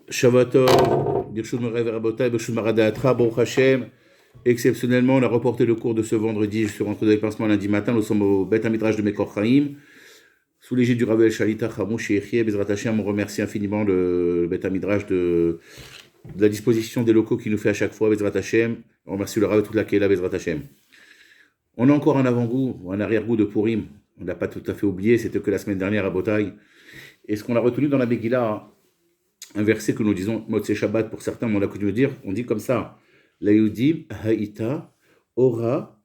Shavuot, Birshut Moray Verabotay, Birshut Maradaatra, Baruch Hashem. Exceptionnellement, on a reporté le cours de ce vendredi. Je suis rentré dans les placements lundi matin. Nous sommes au Beth Midrash de Mekor Chaim, sous l'égide du Rav Shalita Chamouch et Echie. Bezrat Hashem, on remercie infiniment le Beth Midrash de la disposition des locaux qu'il nous fait à chaque fois. Bezrat Hashem, on remercie le Rav et toute la Kéla. Bezrat Hashem. On a encore un avant-goût, un arrière-goût de Purim. On n'a pas tout à fait oublié, c'était que la semaine dernière à Botaï. Et ce qu'on a retenu dans la Megillah, un verset que nous disons Motzei Shabbat pour certains, mais on a coutume de dire, on dit comme ça: La Yudim Haïta Ora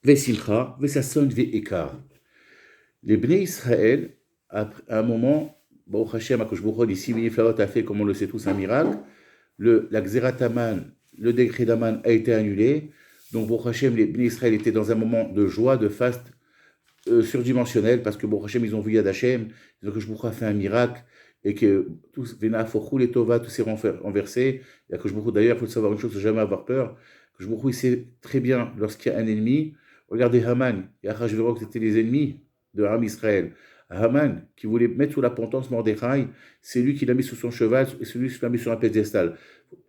Vesimcha Vesason Ve'ekar. Les Bnei Israël, à un moment, Baruch Hashem, Akadosh Baruch Hu, ici, Miniflaot a fait, comme on le sait tous, un miracle. La Xerat Haman, le décret d'Aman a été annulé. Donc, Baruch Hashem, les Bnei Israël étaient dans un moment de joie, de faste surdimensionnel, parce que Baruch Hashem, ils ont vu Yad Hashem, ils ont que Baruch Hu a fait un miracle, et que tous, Vena Fochou, les Tova, tous s'est renversé. Et que Baruch Hu, d'ailleurs, il faut savoir une chose, il ne faut jamais avoir peur, que Baruch Hu, il sait très bien lorsqu'il y a un ennemi. Regardez Haman et Achashverosh, c'était les ennemis de Ham Israël. Haman, qui voulait mettre sous la potence Mordechai, c'est lui qui l'a mis sous son cheval, et c'est lui qui l'a mis sur un piédestal.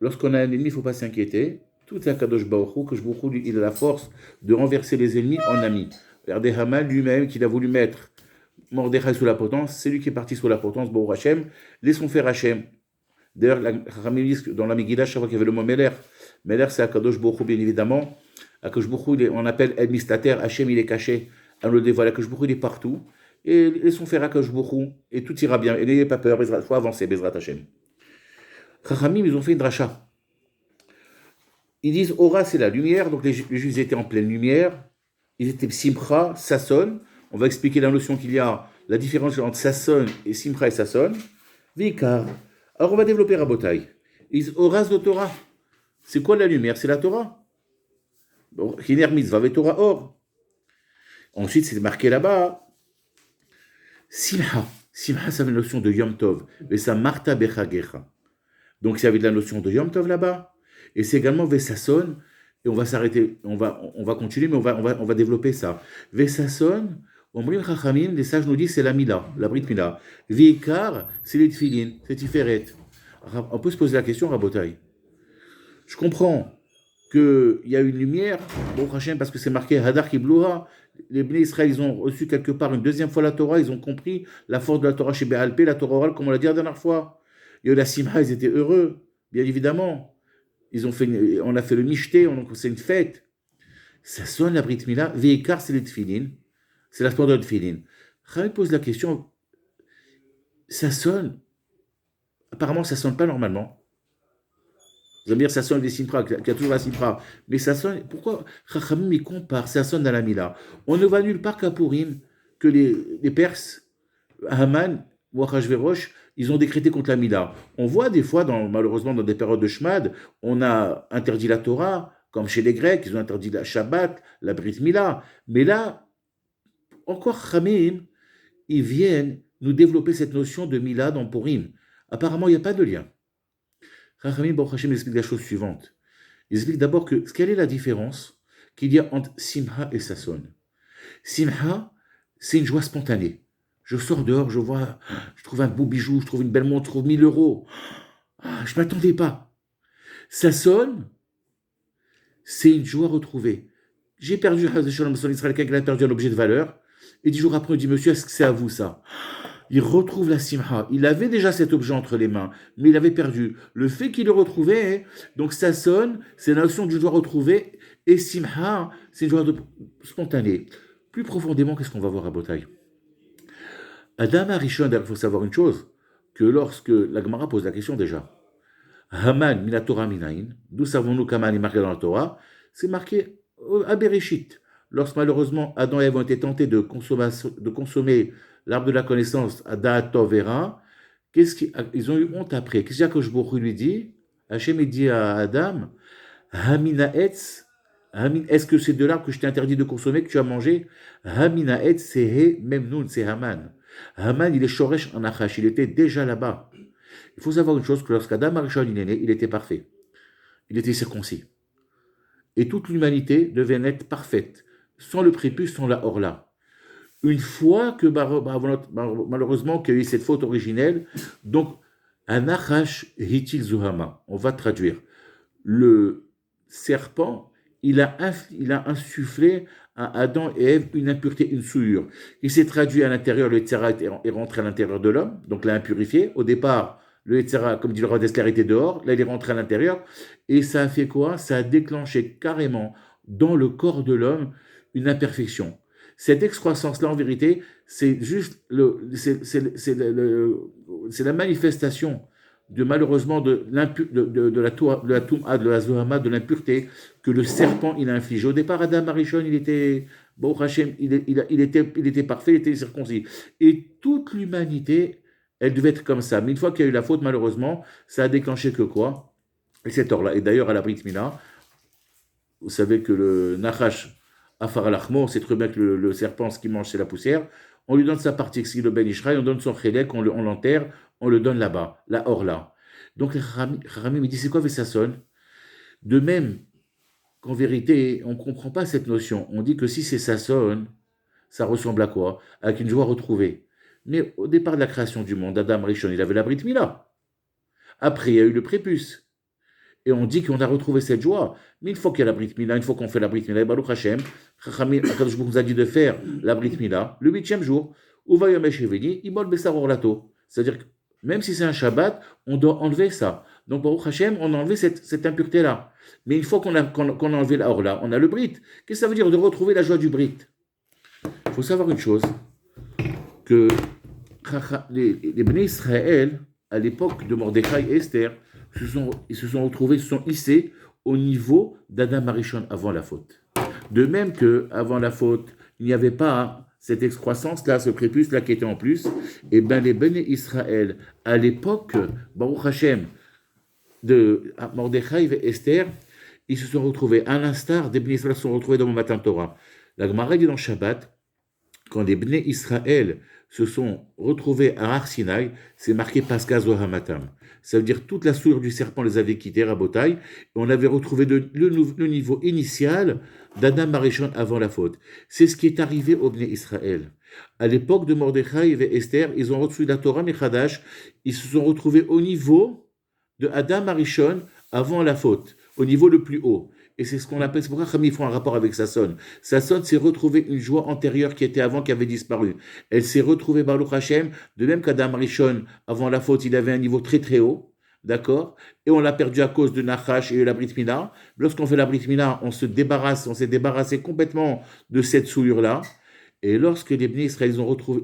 Lorsqu'on a un ennemi, il ne faut pas s'inquiéter. Tout est à Kadosh Baruch Hu, que Baruch Hu, il a la force de renverser les ennemis en amis. Regardez Haman lui-même, qu'il a voulu mettre Mordechai sous la potence, c'est lui qui est parti sous la potence, Baruch Hashem, laissons faire Hashem. D'ailleurs, dans la Megillah, chaque fois qu'il y avait le mot Meler, Meler c'est Akadosh Baruch Hu, bien évidemment. Akadosh Baruch Hu, on appelle El Mistater, Hashem il est caché, on le dévoile, Akadosh Baruch Hu il est partout, et laissons faire Akadosh Baruch Hu, et tout ira bien, et n'ayez pas peur, il faut avancer, Bezrat Hashem. Chachamim, ils ont fait une dracha. Ils disent, Ora c'est la lumière, donc les Juifs étaient en pleine lumière, ils étaient Simcha, Sasson. On va expliquer la notion qu'il y a, la différence entre Sasson et Simcha et Sasson. Vikar. Alors on va développer Rabotai. Ils disent Oras de Torah. C'est quoi la lumière? C'est la Torah. Kiner mitzvah ve Torah or. Ensuite, c'est marqué là-bas Simcha. Simcha, ça avait la notion de Yom Tov. Mais ça Marta Bechagecha. Donc, il y avait de la notion de Yom Tov là-bas. Et c'est également Vesasson. Et on va s'arrêter, on va continuer, mais on va développer ça. Vesasson, Omrim Chachamim, les sages nous disent c'est la Mila, la Brit Mila. Veikar, c'est les Tfilin, c'est Tiferet. On peut se poser la question, Rabotai. Je comprends qu'il y a une lumière, bon Hachem, parce que c'est marqué Hadar Kiblouha. Les Bnei Israël, ils ont reçu quelque part une deuxième fois la Torah, ils ont compris la force de la Torah chez Béalpé, la Torah orale, comme on l'a dit la dernière fois. Et la Simha, ils étaient heureux, bien évidemment. On a fait le Mishté, c'est une fête. Ça sonne la Brit Mila. Veikar, c'est les Tfilin. C'est la splendeur de Tfilin. Khaled pose la question. Ça sonne. Apparemment, ça sonne pas normalement. Vous allez me dire, ça sonne des Simpra, qu'il y a toujours la Simpra. Mais ça sonne. Pourquoi Chachamim y compare? Ça sonne dans la Mila. On ne va nulle part qu'à Purim que les Perses, Haman ou Achashverosh, ils ont décrété contre la Mila. On voit des fois, malheureusement, dans des périodes de Shmad, on a interdit la Torah, comme chez les Grecs, ils ont interdit la Shabbat, la Brit Mila. Mais là, encore Khamim, ils viennent nous développer cette notion de Mila dans Purim. Apparemment, il n'y a pas de lien. Khamim, Baruch Hashem, explique la chose suivante. Il explique d'abord quelle est la différence qu'il y a entre Simha et Sasson. Simha, c'est une joie spontanée. Je sors dehors, je trouve un beau bijou, je trouve une belle montre, je trouve 1000 euros. Je ne m'attendais pas. Ça sonne, c'est une joie retrouvée. J'ai perdu, quelqu'un qui a perdu un objet de valeur, et 10 jours après, on dit, monsieur, est-ce que c'est à vous ça? Il retrouve la simha. Il avait déjà cet objet entre les mains, mais il avait perdu. Le fait qu'il le retrouvait, donc ça sonne, c'est la notion d'une joie retrouvée, et simha, c'est une joie spontanée. Plus profondément, qu'est-ce qu'on va voir à Botaï? Adam Arishon, il faut savoir une chose, que lorsque la Gemara pose la question déjà, Haman minatora minayin, d'où savons-nous qu'Haman est marqué dans la Torah? C'est marqué à Bereshit. Lorsque malheureusement Adam et Ève ont été tentés de consommer l'arbre de la connaissance à Da'at Vera, ils ont eu honte après. Qu'est-ce que Baruch Hu lui dit? Hachem dit à Adam, Hamina etz, est-ce que c'est de l'arbre que je t'ai interdit de consommer, que tu as mangé? Hamina etz, c'est He, même Nun, c'est Haman. Haman, il est Shoresh en Achash, il était déjà là-bas. Il faut savoir une chose, que lorsqu'Adam Arishon est né, il était parfait. Il était circoncis. Et toute l'humanité devait être parfaite, sans le prépuce, sans la horla. Une fois que, malheureusement, qu'il y a eu cette faute originelle, donc Anachash hitil zuhama. On va traduire. Le serpent, il a insufflé à Adam et Ève une impureté, une souillure. Il s'est traduit à l'intérieur, le Yetzirah est rentré à l'intérieur de l'homme, donc l'a impurifié. Au départ, le Yetzirah, comme dit le roi d'Esther, était dehors, là il est rentré à l'intérieur, et ça a fait quoi? Ça a déclenché carrément dans le corps de l'homme une imperfection. Cette excroissance-là, en vérité, c'est juste c'est la manifestation de malheureusement de la touma, de la zohama, de l'impureté que le serpent il a infligé. Au départ, Adam Arishon, il était bon Hachem, il était parfait, il était circoncis. Et toute l'humanité, elle devait être comme ça. Mais une fois qu'il y a eu la faute, malheureusement, ça a déclenché que quoi? Et cet or-là. Et d'ailleurs, à la Brit Mila, vous savez que le Nachash Afar al c'est très bien que le serpent, ce qu'il mange, c'est la poussière. On lui donne sa partie, si le Ben Ishraï, on donne son chélek, on l'enterre, on le donne là-bas, là, hors là. Donc, Rami me dit, c'est quoi ça sonne? De même qu'en vérité, on ne comprend pas cette notion. On dit que si c'est ça sonne, ça ressemble à quoi? Avec une joie retrouvée. Mais au départ de la création du monde, Adam Rishon, il avait la Brit Mila. Après, il y a eu le prépuce. Et on dit qu'on a retrouvé cette joie. Mais une fois qu'il y a la Brit Mila, une fois qu'on fait la Brit Mila, et Baruch Hashem, Akadosh nous a dit de faire la Brit Mila le 8e jour. Uva Yom Esheveni, Imol Besar Orlato. C'est-à-dire que même si c'est un Shabbat, on doit enlever ça. Donc Baruch Hashem, on a enlevé cette impureté-là. Mais une fois qu'on a enlevé la Orla, on a le Brit. Qu'est-ce que ça veut dire de retrouver la joie du Brit? Il faut savoir une chose, que les Bnei Israël, à l'époque de Mordechai et Esther, ils se sont retrouvés, se sont hissés au niveau d'Adam Arishon avant la faute. De même qu'avant la faute, il n'y avait pas cette excroissance-là, ce prépuce-là qui était en plus, et bien les Bnei Israël, à l'époque, Baruch Hashem, de Mordechai et Esther, ils se sont retrouvés, à l'instar des Bnei Israël se sont retrouvés dans le Matan Torah. La Gemara dit dans Shabbat, quand les Bnei Israël se sont retrouvés à Har Sinaï, c'est marqué Pascha Zohamatam. Ça veut dire toute la souillure du serpent les avait quittés, Rabotai, et on avait retrouvé le niveau initial d'Adam Arishon avant la faute. C'est ce qui est arrivé aux Bnei Israël. À l'époque de Mordechai et Esther, ils ont reçu la Torah Mechadash, ils se sont retrouvés au niveau de Adam Arishon avant la faute, au niveau le plus haut. Et c'est ce qu'on appelle, c'est pourquoi Khami font un rapport avec Sasson. Sasson s'est retrouvé une joie antérieure qui était avant, qui avait disparu. Elle s'est retrouvée Baruch Hashem, de même qu'Adam Rishon, avant la faute, il avait un niveau très très haut, d'accord? Et on l'a perdu à cause de Nachash et de la Brit Mila. Lorsqu'on fait la Brit Mila, on s'est débarrassé complètement de cette souillure-là. Et lorsque les Bnei Israël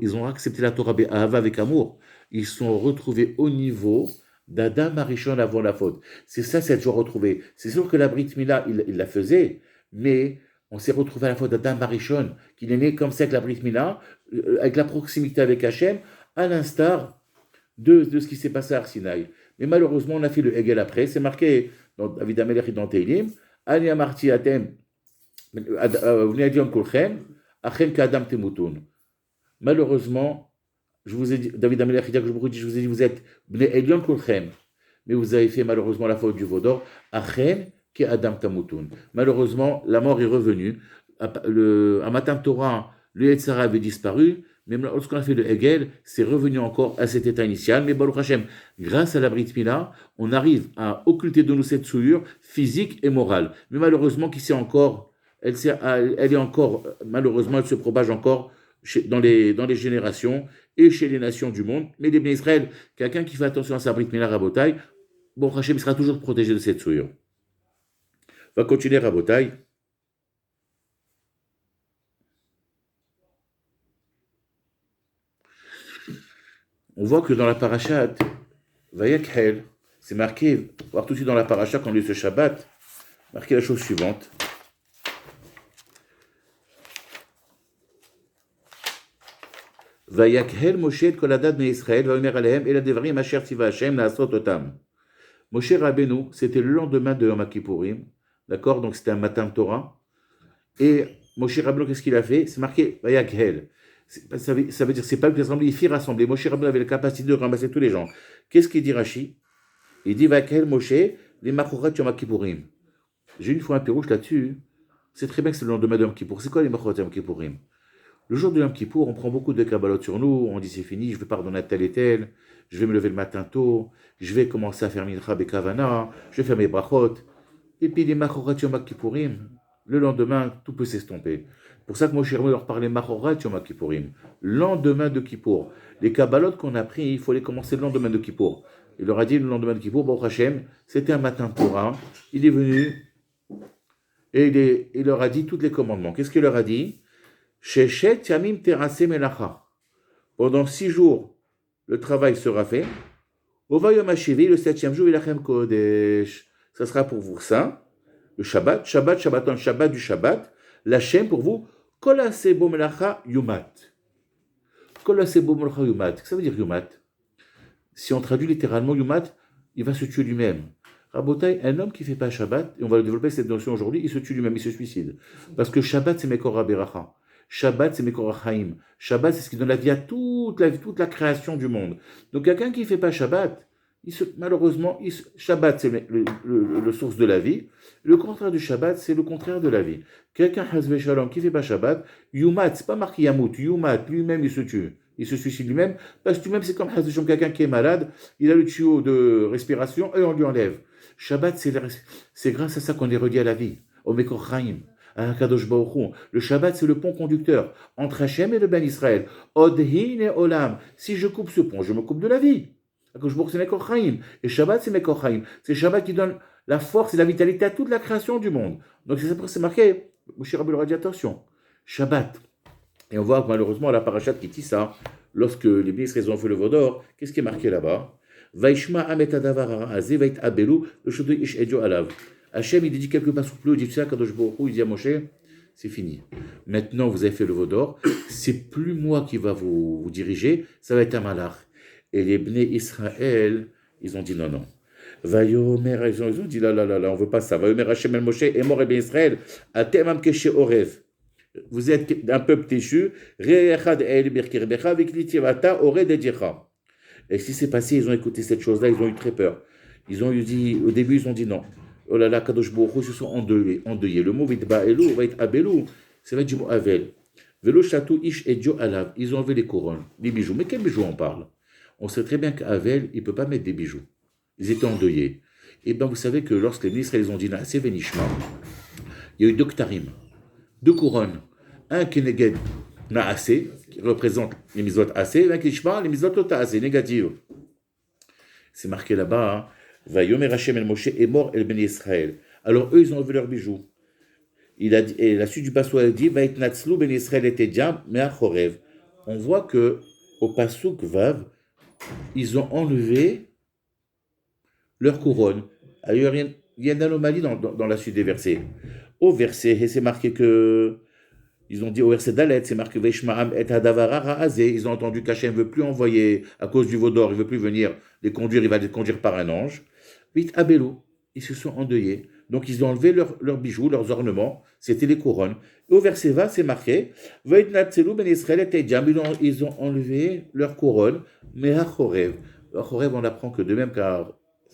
ils ont accepté la Torah Be'ahava avec amour, ils sont retrouvés au niveau d'Adam Arishon avant la faute. C'est ça, cette joie retrouvée. C'est sûr que la Brit Mila, il la faisait, mais on s'est retrouvé à la faute d'Adam Arishon, qu'il est né comme ça avec la Brit Mila, avec la proximité avec Hachem, à l'instar de ce qui s'est passé à Arsinaï. Mais malheureusement, on a fait le Hegel après. C'est marqué dans David Amelech et dans Teilim. Ani amarti atem, v'nei kulchem, achem k'adam temutun. Malheureusement, je vous ai dit, David Amelech, je vous ai dit, vous êtes Bnei Elion Kulchem, mais vous avez fait malheureusement la faute du Vaudor, Achem ki Adam Tamutun. Malheureusement, la mort est revenue. À Matan Torah, le Yetzirah avait disparu, mais lorsqu'on a fait le Hegel, c'est revenu encore à cet état initial. Mais Baruch Hashem, grâce à la Brit Mila, on arrive à occulter de nous cette souillure physique et morale. Mais malheureusement, qui sait encore, elle est encore, malheureusement, elle se propage encore dans les générations et chez les nations du monde. Mais les Bnei Israël, quelqu'un qui fait attention à sa Brit Mila Rabotai, bon, Hachem sera toujours protégé de cette souillure. On va continuer Rabotai. On voit que dans la parashat, Vayakhel, c'est marqué, on va voir tout de suite dans la parashat, quand on lit ce Shabbat, marqué la chose suivante. Vayakhel Moshe et Koladat Bnei Israël, Vayomer Alehem, et la Devarim Asher Tiva Hashem, la Asot Otam. Moshe Rabbeinu, c'était le lendemain de Yom Kippourim, d'accord, donc c'était un matin de Torah, et Moshe Rabbeinu, qu'est-ce qu'il a fait? C'est marqué Vayakhel. Ça veut dire, c'est pas que il fit rassembler. Moshe Rabbeinu avait la capacité de ramasser tous les gens. Qu'est-ce qu'il dit Rashi? Il dit Vayakhel Moshe, les Machorat Yom Kippourim. J'ai une fois un pirouche là-dessus. C'est très bien que c'est le lendemain de Yom Kippour. C'est quoi les Machorat Yom Kippourim? Le jour de Yom Kippour, on prend beaucoup de kabbalot sur nous, on dit c'est fini, je vais pardonner à tel et tel, je vais me lever le matin tôt, je vais commencer à faire mincha bekavana, je vais faire mes brachot. Et puis les machorat Yom Kippourim, le lendemain, tout peut s'estomper. C'est pour ça que Moshe Rabbeinu leur parlait machorat Yom Kippourim, lendemain de Kippour. Les kabbalot qu'on a pris, il faut les commencer le lendemain de Kippour. Il leur a dit le lendemain de Kippour, Baruch Hashem, c'était un matin Torah, il est venu et il leur a dit tous les commandements. Qu'est-ce qu'il leur a dit? Sheshet Yamim Terase Melacha. Pendant 6 jours, le travail sera fait. Ovayom Hashivi, le 7e jour, Ilachem Kodesh. Ça sera pour vous ça. Le Shabbat, Shabbaton, Shabbat du Shabbat. L'Hachem pour vous. Kol Asebo Melacha Yumat. Kol Asebo Melacha Yumat. Qu'est-ce que ça veut dire Yumat? Si on traduit littéralement Yumat, il va se tuer lui-même. Rabotai, un homme qui ne fait pas Shabbat, et on va développer cette notion aujourd'hui, il se tue lui-même, il se suicide. Parce que Shabbat, c'est Mekor Beracha. Shabbat, c'est Mekor Chaim. Shabbat, c'est ce qui donne la vie à toute la création du monde. Donc, quelqu'un qui ne fait pas Shabbat, malheureusement, Shabbat, c'est le source de la vie. Le contraire du Shabbat, c'est le contraire de la vie. Quelqu'un, Hazve Shalom, qui ne fait pas Shabbat, Yumat, c'est pas marqué Yamout, Yumat, lui-même, il se tue. Il se suicide lui-même, parce que lui-même, c'est comme Hazve Shalom, quelqu'un qui est malade, il a le tuyau de respiration, et on lui enlève. Shabbat, c'est grâce à ça qu'on est relié à la vie, au Mekor Chaim. Kadosh Baruch Hu. Le Shabbat, c'est le pont conducteur entre Hachem et le Ben Israël. Odhin et Olam. Si je coupe ce pont, je me coupe de la vie. Kadosh Baruch Hu, c'est Mekor Chaim. Et Shabbat, c'est Mekor Chaim. C'est Shabbat qui donne la force et la vitalité à toute la création du monde. Donc c'est marqué. Moshe Rabbeinu leur a dit attention. Shabbat. Et on voit malheureusement la parashat qui dit ça. Lorsque les Ben Israël ont fait le Vaudor, qu'est-ce qui est marqué là-bas? Vaishma Amet Adavar Azé Vait Abelu, le Shodoy Ish Edjo Alav. Hachem, il dit quelques pas souple, il dit ça, Kadosh Baruch Hu, il dit à Moshe, c'est fini. Maintenant, vous avez fait le Vaudor, c'est plus moi qui va vous diriger, ça va être un malach. Et les Bnei Israël, ils ont dit non. Vayomer, ils ont dit là, on veut pas ça. Vayomer Hachem el Moshe, et mort et Bnei Israël, atem am keshe orev. Vous êtes un peuple déchu, re'echad el birkirbecha, viklitivata ore dediecha. Et ce qui s'est passé, ils ont écouté cette chose-là, ils ont eu très peur. Au début, ils ont dit non. Oh là là, Kadosh Baruch Hu, ils se sont endeuillés. Le mot vitba'elu, va être abelu, ça va être du mot avel. Velo chatou ish et dio alav. Ils ont enlevé les couronnes, les bijoux. Mais quels bijoux on parle? On sait très bien qu'Avel, il ne peut pas mettre des bijoux. Ils étaient endeuillés. Et bien, vous savez que lorsque les ministres ils ont dit Naaseh venishma, il y a eu 2 ktarim, 2 couronnes. Un Keneged Naaseh, qui représente les mitzvot assez, et un Kishma, les mitzvot lota assez, négatives. C'est marqué là-bas, hein. Vayomer Hashem el Moshe est mort el Ben Israël. Alors eux, ils ont enlevé leurs bijoux. Il a dit, et la suite du passouk a dit, Vait Natslu Ben Israël était diam, mais à Chorev. On voit que au passouk Vav, ils ont enlevé leur couronne. Alors, il y a une anomalie dans la suite des versets. Au verset, et c'est marqué que, ils ont dit au verset Dalet, c'est marqué Veishma'am et Hadavara Ra'azé. Ils ont entendu qu'Hachem ne veut plus envoyer, à cause du Vaudor, il ne veut plus venir les conduire, il va les conduire par un ange. Vite Abelou, ils se sont endeuillés. Donc ils ont enlevé leurs bijoux, leurs ornements, c'était les couronnes. Et au verset 20, c'est marqué Veitnatselu ben Israël et Diam, ils ont enlevé leurs couronnes, mais à Chorev. À Chorev, on apprend que de même qu'à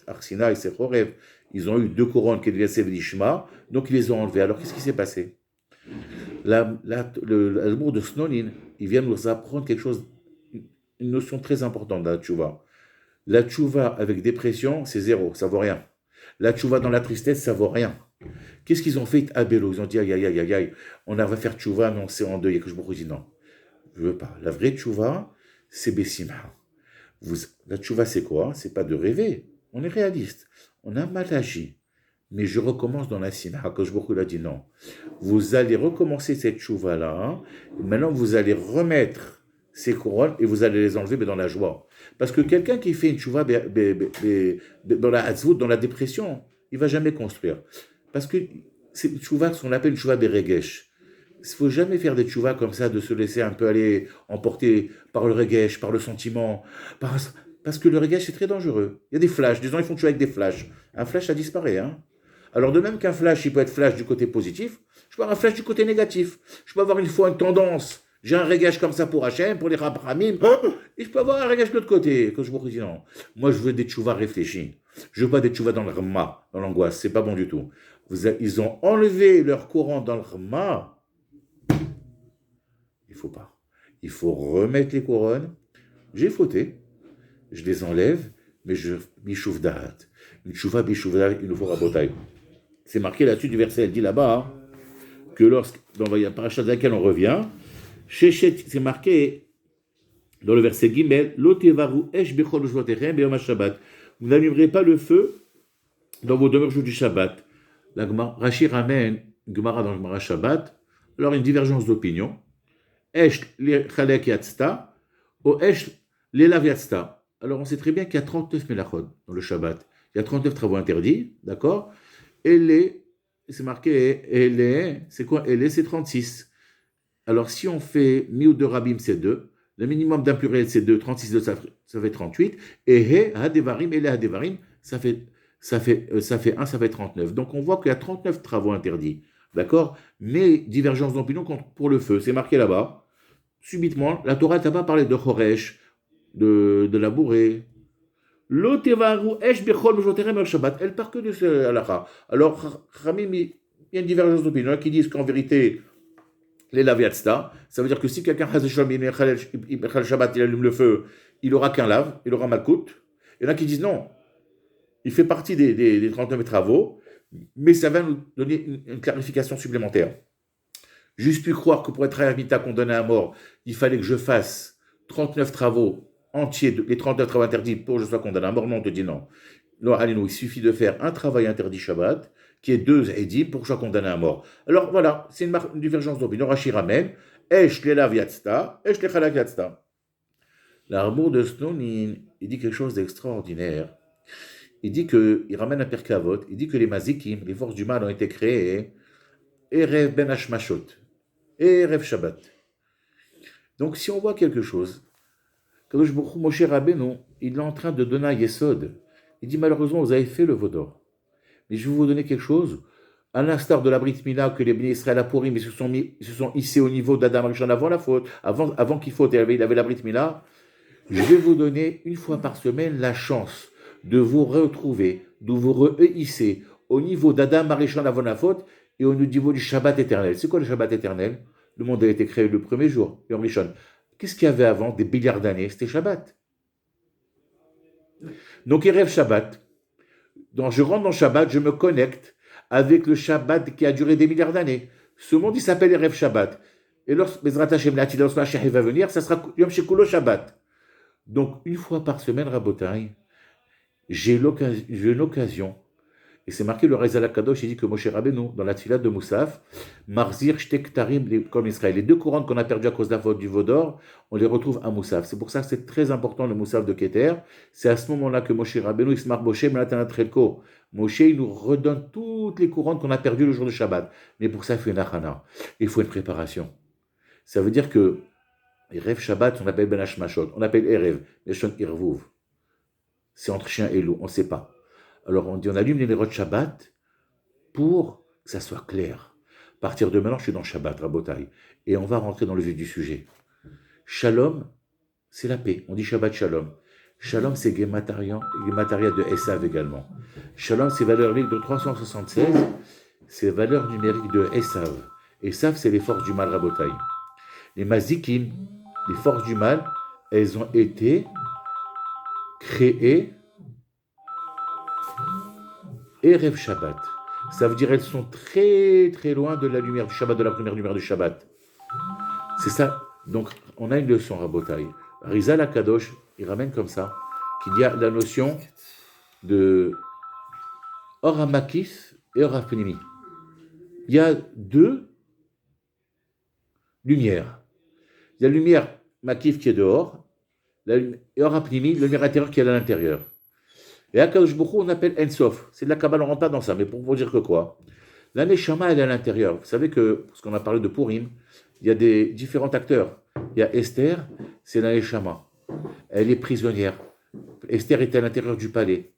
Arsina et c'est Chorev, ils ont eu 2 couronnes qui étaient Sevdishma, donc ils les ont enlevées. Alors qu'est-ce qui s'est passé? Le mot de Snonin, il vient nous apprendre quelque chose, une notion très importante dans la tchouva. La tchouva avec dépression, c'est 0, ça vaut rien. La tchouva dans la tristesse, ça vaut rien. Qu'est-ce qu'ils ont fait à Bélo? Ils ont dit aïe, on va faire tchouva, mais on s'est endeuillé. Que je me dis non, je veux pas. La vraie tchouva, c'est Bessimha. La tchouva, c'est quoi? C'est pas de rêver. On est réaliste. On a mal agi. Mais je recommence dans la simha. Que je me dis non. Vous allez recommencer cette tchouva-là. Maintenant, vous allez remettre ces couronnes et vous allez les enlever, mais dans la joie. Parce que quelqu'un qui fait une tchouva dans la hatzvout, dans la dépression, il ne va jamais construire. Parce que c'est une tchouva, ce qu'on appelle une tchouva beregesh. Il ne faut jamais faire des tchouvas comme ça, de se laisser un peu aller emporter par le regesh, par le sentiment. Parce que le regesh, c'est très dangereux. Il y a des flashs. Des gens, ils font tchouva avec des flashs. Un flash, ça disparaît. Hein. Alors, de même qu'un flash, il peut être flash du côté positif, je peux avoir un flash du côté négatif. Je peux avoir une fois une tendance. J'ai un regesh comme ça pour Hachem, pour les Rabramim, et je peux avoir un regesh de l'autre côté. Quand je me dis non, moi je veux des tchouvas réfléchis. Je veux pas des tchouvas dans le rma, dans l'angoisse, c'est pas bon du tout. Ils ont enlevé leur courant dans le rma. faut pas. Il faut remettre les couronnes. J'ai fauté, je les enlève, mais je bichouf da'at. Une chouva bichouf da'at, il nous faut rabotaille. C'est marqué là-dessus du verset, elle dit là-bas, que dans la paracha de laquelle on revient, c'est marqué dans le verset Gimel, Lotevaru esh bechol ushvotechem beyom Shabbat. Vous n'allumerez pas le feu dans vos demeures jours du Shabbat. Rashi ramène Gemara dans le Gemara Shabbat. Alors une divergence d'opinion. Esh chalek yatzta, ou esh lelav yatzta. Alors on sait très bien qu'il y a 39 melachot dans le Shabbat. Il y a 39 travaux interdits, d'accord? Et c'est marqué, c'est quoi? C'est 36. Alors si on fait miou de rabim, c'est 2. Le minimum d'un pluriel, c'est 2. 36, ça fait 38. Et he, hadevarim, et le hadevarim, ça fait 1, ça fait 39. Donc on voit qu'il y a 39 travaux interdits. D'accord? Mais divergence d'opinion pour le feu. C'est marqué là-bas. Subitement, la Torah t'a pas parlé de Choresh, de labourer. L'otevaru esh bechol mejoterem al Shabbat. Elle part que de ce halakha. Alors, Ramim, il y a une divergence d'opinion qui disent qu'en vérité, les laviatsta, ça veut dire que si quelqu'un il Shabbat, il allume le feu, il aura qu'un lave, il aura malkout. Il y en a qui disent non, il fait partie des 39 travaux, mais ça va nous donner une clarification supplémentaire. Juste pu croire que pour être Hayamita condamné à mort, il fallait que je fasse 39 travaux entiers, les 39 travaux interdits pour que je sois condamné à mort. Non, on te dit non. Non, allez, il suffit de faire un travail interdit Shabbat, qui est 2 édim pour que je sois condamné à mort. Alors voilà, c'est une divergence d'opinion. Rashi ramène, Esh lelav yatzta, Esh lechalak yatzta. L'armour de Snonin, il dit quelque chose d'extraordinaire. Il ramène un Perkavot, il dit que les mazikim, les forces du mal ont été créées, Erev ben Hashmashot, Erev Shabbat. Donc si on voit quelque chose, Kadosh Baruch Hu, Moshe Rabbeinu, il est en train de donner un Yesod. Il dit malheureusement vous avez fait le Vaudor. Mais je vais vous donner quelque chose, à l'instar de la Brit Mila que les bénis Israël à Purim, ils se sont hissés au niveau d'Adam Rishon avant la faute, avant qu'il faute, il avait la Brit Mila. Je vais vous donner une fois par semaine la chance de vous retrouver, de vous rehisser au niveau d'Adam Rishon avant la faute et au niveau du Shabbat éternel. C'est quoi le Shabbat éternel? Le monde a été créé le premier jour, Yom Rishon. Qu'est-ce qu'il y avait avant, des milliards d'années? C'était Shabbat. Donc il rêve Shabbat. Donc je rentre dans Shabbat, je me connecte avec le Shabbat qui a duré des milliards d'années. Ce monde, il s'appelle Erev Shabbat. Et lorsque Bezrat Hashem va venir, ça sera Yom Shekulo Shabbat. Donc, une fois par semaine, Rabotai, j'ai l'occasion, et c'est marqué le Rezal HaKadosh, il dit que Moshe Rabbeinu, dans la Tfilat de Moussaf, Marzir, Shtek, Tarim, comme Israël, les 2 couronnes qu'on a perdues à cause de la faute du Vaudor, on les retrouve à Moussaf. C'est pour ça que c'est très important le Moussaf de Keter. C'est à ce moment-là que Moshe Rabbeinu, il se marque Moshe, Melatanat Moshe, il nous redonne toutes les couronnes qu'on a perdues le jour de Shabbat. Mais pour ça, il faut une achana, il faut une préparation. Ça veut dire que Erev Shabbat, on appelle Ben Hashmashot, on appelle Erev, Meshon Irvuv. C'est entre chien et loup, on ne sait pas. Alors on dit, on allume les nérodes Shabbat pour que ça soit clair. À partir de maintenant, je suis dans Shabbat, Rabotai, et on va rentrer dans le vif du sujet. Shalom, c'est la paix. On dit Shabbat Shalom. Shalom, c'est Gemataria de Esav également. Shalom, c'est valeur numérique de 376, c'est valeur numérique de Esav. Esav, c'est les forces du mal, Rabotai. Les mazikim, les forces du mal, elles ont été créées Erev Shabbat. Ça veut dire elles sont très très loin de la lumière du Shabbat, de la première lumière du Shabbat. C'est ça. Donc on a une leçon, Rabotai. Rizal HaKadosh, il ramène comme ça, qu'il y a la notion de Or HaMakif et Or HaPnimi. Il y a 2 lumières. Il y a la lumière Makif qui est dehors, et Or HaPnimi, la lumière intérieure qui est à l'intérieur. Et à Kadosh Baruch Hu, on appelle Ensof. C'est de la Kabbalah, on ne rentre pas dans ça, mais pour vous dire que quoi? La Neshama, elle est à l'intérieur. Vous savez que, parce qu'on a parlé de Purim, il y a des différents acteurs. Il y a Esther, c'est la Neshama. Elle est prisonnière. Esther est à l'intérieur du palais.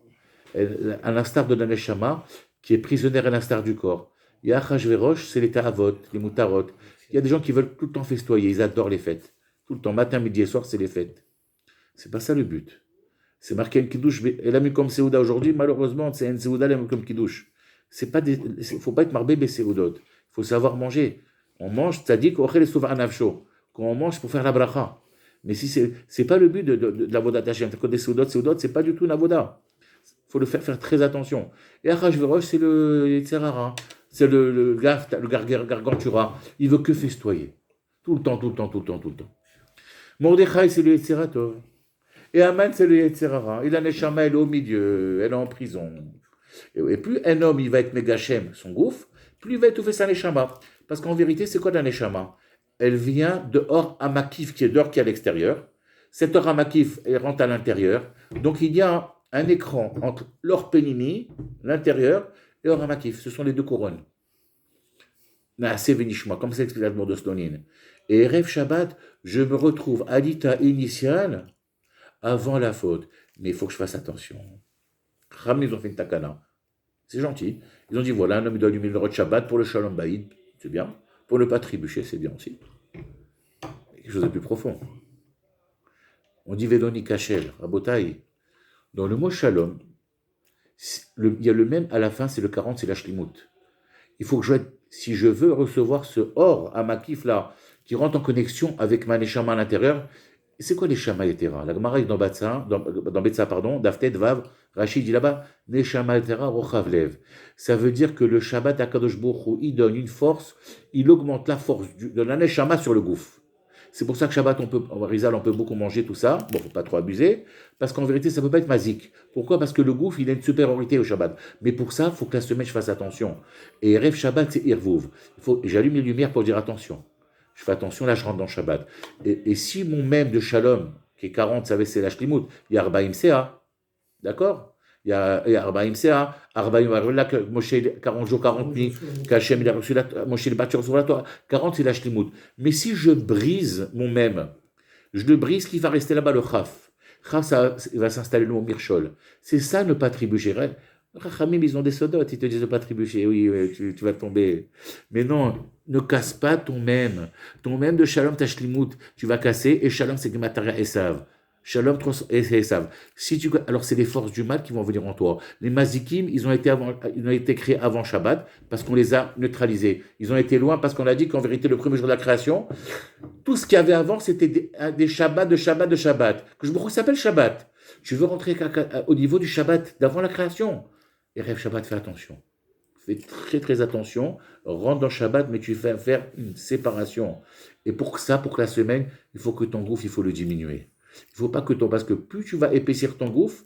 À l'instar de la Neshama, qui est prisonnière à l'instar du corps. Il y a Achashverosh, c'est les Tahavot, les Mutarot. Il y a des gens qui veulent tout le temps festoyer, ils adorent les fêtes. Tout le temps, matin, midi et soir, c'est les fêtes. C'est pas ça le but. C'est marqué un kidouche, elle a mis comme Seouda aujourd'hui, malheureusement, c'est un Seouda, elle a mis comme kidouche. Il faut pas être marbé, mais Seoudot. Il faut savoir manger. On mange, c'est-à-dire qu'on fait les souverains navcho. quand on mange pour faire la bracha. Mais si c'est pas le but de la voda Hashem. Quand des soudot, c'est pas du tout une avoda. Il faut le faire très attention. Et Achashverosh, c'est le Yetzerara. C'est le gargantura. Il veut que festoyer. Tout le temps, tout le temps, tout le temps, tout le temps. Mordechai, c'est le Yetzeratov. Et Aman, c'est le Yetzerara. Et la Neshama, elle est au milieu. Elle est en prison. Et plus un homme, il va être Megachem, son gouffre, plus il va étouffer sa Neshama. Parce qu'en vérité, c'est quoi la Neshama? Elle vient de Or Amakif, qui est dehors, qui est à l'extérieur. Cet Or Amakif, elle rentre à l'intérieur. Donc il y a un écran entre l'Or Pénimi, l'intérieur, et Or Amakif. Ce sont les deux couronnes. Naaseh Venishma, comme ça explique l'Admor de Slonine. Et Erev Shabbat, je me retrouve à l'état initial avant la faute. Mais il faut que je fasse attention. Ram, ils ont fait une takana. C'est gentil. Ils ont dit voilà, un homme doit allumer le Shabbat pour le Shalom Baïd. C'est bien. Pour ne pas trébucher, c'est bien aussi. Quelque chose de plus profond. On dit Vedoni Kachel, Rabotai. Dans le mot Shalom, il y a le même à la fin, c'est le 40, c'est la Shlimut. Il faut que si je veux recevoir ce or à Makif là, qui rentre en connexion avec ma Neshama à l'intérieur, c'est quoi les Neshama Yetera? La Gemara dans Betsa, Daftet, Vav, Rachid dit là-bas, Neshama Yetera Rochavlev. Ça veut dire que le Shabbat Akadosh Baruch Hu, il donne une force, il augmente la force de la Neshama sur le gouffre. C'est pour ça que Shabbat, on peut beaucoup manger tout ça. Bon, faut pas trop abuser, parce qu'en vérité, ça peut pas être mazik. Pourquoi? Parce que le gouffre, il a une supériorité au Shabbat. Mais pour ça, il faut que la semaine, je fasse attention. Et Rêve Shabbat, c'est Irvouv. J'allume les lumières pour dire attention. Je fais attention, là, je rentre dans Shabbat. Et si mon même de Shalom, qui est 40, ça c'est la Shlimut, il y a Arbaim Sea, d'accord? Il y a Arbaim Sea, Arbaim, là, Moshe, 40 jours, 40 nuits, qu'Hachem, il a reçu Moshe, le bâtiment sur la Torah, 40, c'est la Shlimut. Mais si je brise mon même, je le brise, qui va rester là-bas, le Chaf. Chaf, ça va s'installer le mot Mirchol. C'est ça, ne pas trébucher. Rachamim, ils ont des sodotes, ils te disent de ne pas trébucher. Oui, tu vas tomber. Mais non, ne casse pas ton même. Ton même de Shalom Tashlimut, tu vas casser, et Shalom, c'est Gemataria Esav. Shalom et Esav. Alors, c'est les forces du mal qui vont venir en toi. Les Mazikim, ils ont été créés avant Shabbat, parce qu'on les a neutralisés. Ils ont été loin, parce qu'on a dit qu'en vérité, le premier jour de la création, tout ce qu'il y avait avant, c'était des Shabbats, de Shabbat. Que je me s'appelle Shabbat. Tu veux rentrer au niveau du Shabbat d'avant la création. Et Rêve Shabbat, fais attention. Fais très très attention. Rentre dans Shabbat, mais tu fais faire une séparation. Et pour que la semaine, il faut que ton gouffre, il faut le diminuer. Il ne faut pas parce que plus tu vas épaissir ton gouffre,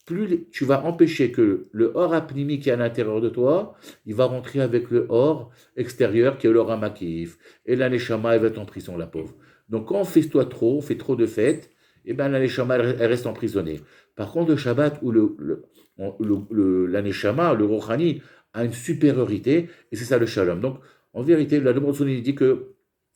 plus tu vas empêcher que le or apnimi qui est à l'intérieur de toi, il va rentrer avec le or extérieur qui est l'or amakif. Et la neshama, elle va être en prison, la pauvre. Donc quand on fait trop de fêtes, et bien la neshama, elle reste emprisonnée. Par contre, le Shabbat où la neshama, le rochani, a une supériorité, et c'est ça le shalom. Donc, en vérité, la Nobrosoni dit que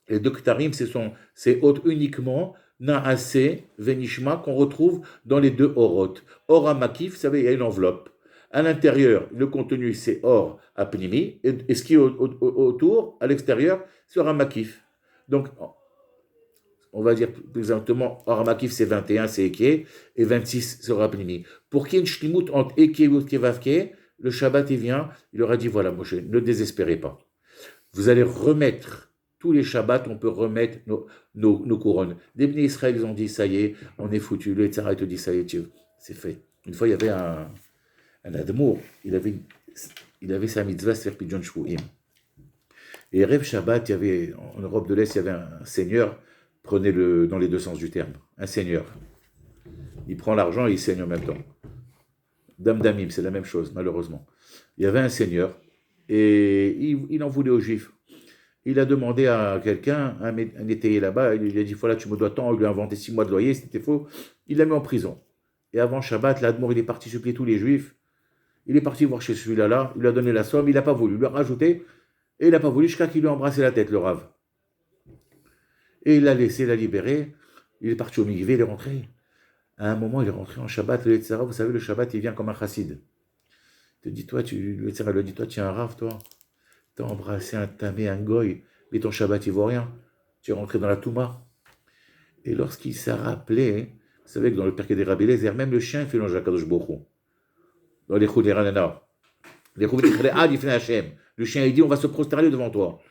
les deux ktarim, c'est uniquement Naaseh, Venishma, qu'on retrouve dans les deux orot. Or amakif, vous savez, il y a une enveloppe. À l'intérieur, le contenu, c'est or apnimi, et ce qui est autour, à l'extérieur, c'est or amakif. Donc, on va dire plus exactement, or amakif, c'est 21, c'est Eke, et 26, c'est or apnimi. Pour qu'il y ait une shlimut entre Eke et Vavke, le Shabbat, il vient, il leur a dit, voilà, Moshe, ne désespérez pas. Vous allez remettre, tous les Shabbats, on peut remettre nos couronnes. Des Bnei Israël, ils ont dit, ça y est, on est foutu. Le Tzara, il te dit, ça y est, c'est fait. Une fois, il y avait un Admour, il avait sa mitzvah, c'est Pidjon Shvuim. Et Rêve Shabbat, en Europe de l'Est, il y avait un seigneur, prenez-le dans les deux sens du terme, un seigneur. Il prend l'argent et il saigne en même temps. Dame Damim, c'est la même chose, malheureusement. Il y avait un seigneur, et il en voulait aux Juifs. Il a demandé à quelqu'un, un étayer là-bas, il lui a dit, voilà, tu me dois tant, il lui a inventé 6 mois de loyer, c'était faux. Il l'a mis en prison. Et avant Shabbat, l'Admour, il est parti supplier tous les Juifs. Il est parti voir chez celui-là, il lui a donné la somme, il n'a pas voulu, il lui a rajouté, et il n'a pas voulu, jusqu'à qu'il lui a embrassé la tête, le Rav. Et il l'a laissé, il l'a libéré, il est parti au Mikvé, il est rentré. À un moment, il est rentré en Shabbat, le Yetzirah, vous savez, le Shabbat, il vient comme un chassid. Le Yetzirah lui dit, toi, tu es un Rav, toi. Tu as embrassé un tamé, un goy, mais ton Shabbat, il vaut rien. Tu es rentré dans la Touma. Et lorsqu'il s'est rappelé, vous savez que dans le Perké des Rabbi Eliezer, même le chien, il fait l'ange à Kadosh Baruch Hu. Dans les Choudé Ranana. Les Choudé Ranana, il fait Hachem. Le chien, il dit, on va se prosterner devant toi.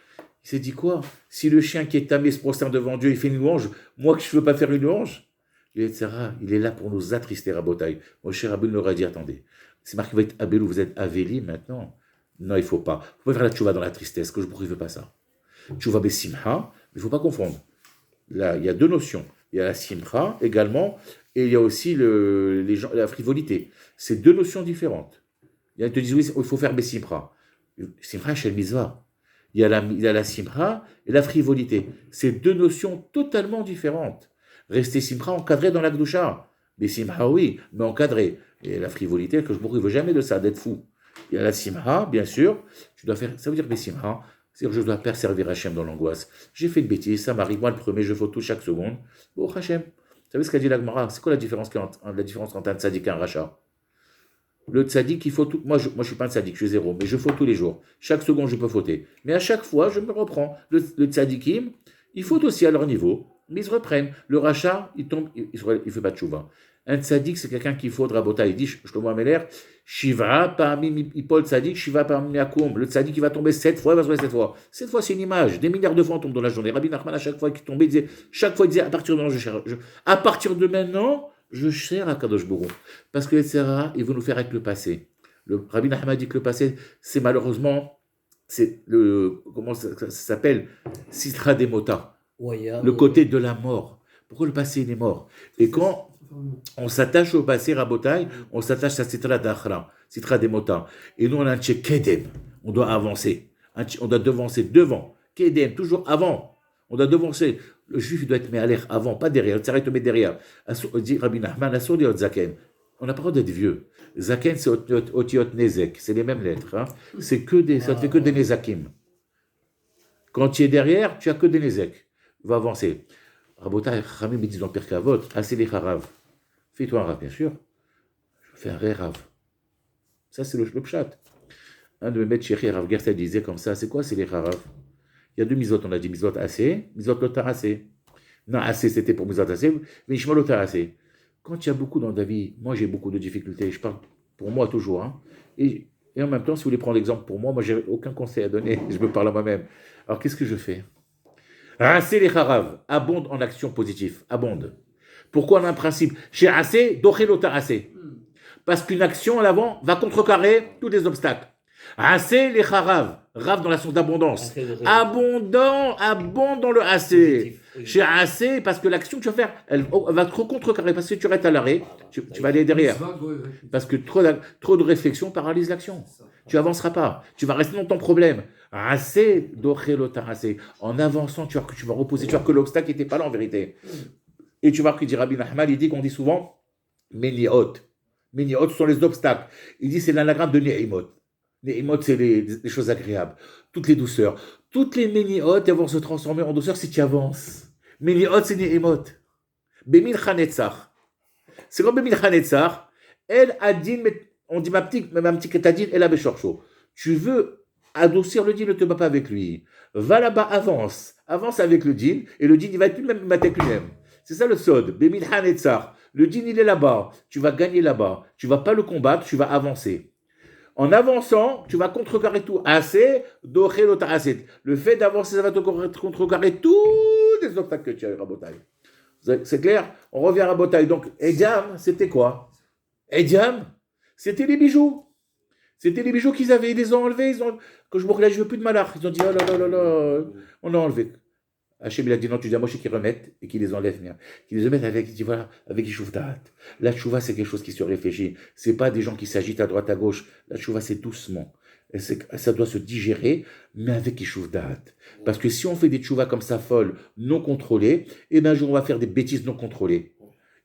Il s'est dit quoi? Si le chien qui est tamé se prosterne devant Dieu, il fait une louange, moi que je ne veux pas faire une louange? etc. Il est là pour nous attrister, Rabotaï. Mon cher Abel leur a dit, attendez, c'est marqué, vous êtes Abel ou vous êtes Aveli maintenant? Non, il ne faut pas. Vous pouvez faire la tchouva dans la tristesse, que je ne veux pas ça. Tchouva besimha, il ne faut pas confondre. Là, il y a deux notions. Il y a la simcha également, et il y a aussi la frivolité. C'est deux notions différentes. Ils te disent, oui, il faut faire besimcha. Simcha, c'est le mitzvah. Il y a la simcha et la frivolité. C'est deux notions totalement différentes. Rester simcha encadré dans la gdoucha. Mais simcha, oui, mais encadré. Et la frivolité, que je ne veux jamais de ça, d'être fou. Il y a la simcha, bien sûr. Tu dois faire, ça veut dire que simcha, c'est-à-dire que je dois persévérer Hachem dans l'angoisse. J'ai fait une bêtise, ça m'arrive, moi le premier, je fais tout chaque seconde. Bon, Hachem. Vous savez ce qu'a dit la Gemara? C'est quoi la différence entre un tzaddik et un rachat? Le tzaddik, il faut tout. Moi, je suis pas un tzaddik, je suis zéro, mais je faute tous les jours. Chaque seconde, je peux fauter. Mais à chaque fois, je me reprends. Le tzaddikim, il faute aussi à leur niveau, mais ils se reprennent. Le rachat, il tombe, il fait pas de chouva. Un tzaddik, c'est quelqu'un qui faudra Rabota. Il dit, Shlomo Ameler, Shiva parmi Ipol tzaddik, Shiva parmi Akoum. Le tzaddik, il va tomber 7 fois, il va se retrouver 7 fois. 7 fois, c'est une image. Des milliards de fois, on tombe dans la journée. Rabbi Nachman, à chaque fois qu'il tombait, chaque fois, il disait, à partir de maintenant, à partir de maintenant, je sers à Kadosh Bourou. Parce que, etc., il veut nous faire avec le passé. Le Rabbi Nachman dit que le passé, c'est malheureusement, c'est comment ça s'appelle? Sitra Demota. Le côté de la mort. Pourquoi le passé, il est mort? Et quand on s'attache au passé, Rabotai, on s'attache à Sitra d'Achra, Sitra Demota. Et nous, on a un tché Kedem. On doit avancer. On doit devancer devant. Kedem, toujours avant. On doit devancer. Le juif, il doit être mis à l'air avant, pas derrière. Il s'arrête de mettre derrière. Dit Rabbi Nachman, Zaken. On n'a pas le droit d'être vieux. Zaken, c'est Otiot Nezek. C'est les mêmes lettres. Hein. C'est ça ne fait que des Nezakim. Quand tu es derrière, tu n'as que des Nezek. Va avancer. Rabotai, Chamim, ils disent dans Pirkavot, assez les harav. Fais-toi un rav, bien sûr. Je fais un ré rav. Ça, c'est le pshat. Un de mes maîtres chéris, Rav Gersa, disait comme ça, c'est quoi, c'est les harav? Il y a deux misot, on a dit misot assez, misot lotar assez. Non, assez, c'était pour misot assez, mais ishma lotar assez. Quand il y a beaucoup dans ta vie, moi j'ai beaucoup de difficultés, je parle pour moi toujours, hein, et en même temps, si vous voulez prendre l'exemple pour moi, j'ai aucun conseil à donner, je me parle à moi-même. Alors qu'est-ce que je fais? Rasser les harav, abonde en action positive, abonde. Pourquoi on a un principe? Chez assez, doché lotar assez. Parce qu'une action à l'avant va contrecarrer tous les obstacles. Assez les harav, rav dans la source d'abondance. Abondant le assez. Chez assez, parce que l'action que tu vas faire, elle va trop contrecarrer. Parce que si tu restes à l'arrêt, tu vas aller derrière. Parce que trop de réflexion paralyse l'action. Tu avanceras pas. Tu vas rester dans ton problème. Assez, doché lotar assez. En avançant, tu vas reposer. Tu vas voir que l'obstacle n'était pas là en vérité. Et tu vas voir qu'il dit Rabbi Nachman, il dit qu'on dit souvent Méniot. Méniot sont les obstacles. Il dit c'est l'anagramme de Ne'imot. Ne'imot, c'est les choses agréables. Toutes les douceurs. Toutes les Méniot, elles vont se transformer en douceur si tu avances. Méniot, c'est Ne'imot. Bemil Chanetzach. C'est comme Bemil Chanetzach. Elle a dit, on dit ma petite Ketadine, elle a Beshorcho. Tu veux adoucir le din, ne te bats pas avec lui. Va là-bas, avance. Avance avec le din, et le din, il va être lui-même avec lui-même. C'est ça le sod. Bemil Chanetzach. Le din, il est là-bas. Tu vas gagner là-bas. Tu ne vas pas le combattre, tu vas avancer. En avançant, tu vas contrecarrer tout. Assez, doché lotar assez. Le fait d'avancer, ça va te contrecarrer tous les obstacles que tu as eu, Rabotai. C'est clair? On revient à Rabotai. Donc, Ediam, c'était quoi? Ediam, c'était les bijoux. C'était les bijoux qu'ils avaient. Ils les ont enlevés. Quand je me relève, je veux plus de malach. Ils ont dit, oh là là là là, on a enlevé. Hachem, il a dit non, tu dis à Moshe qu'ils remettent et qu'ils les enlèvent. Qu'ils les remettent avec, il dit voilà, avec Yishuvdat. La tchouva, c'est quelque chose qui se réfléchit. C'est pas des gens qui s'agitent à droite, à gauche. La tchouva, c'est doucement. Ça doit se digérer, mais avec Yishuvdat. Parce que si on fait des tchouvas comme ça, folles, non contrôlées, et bien un jour, on va faire des bêtises non contrôlées.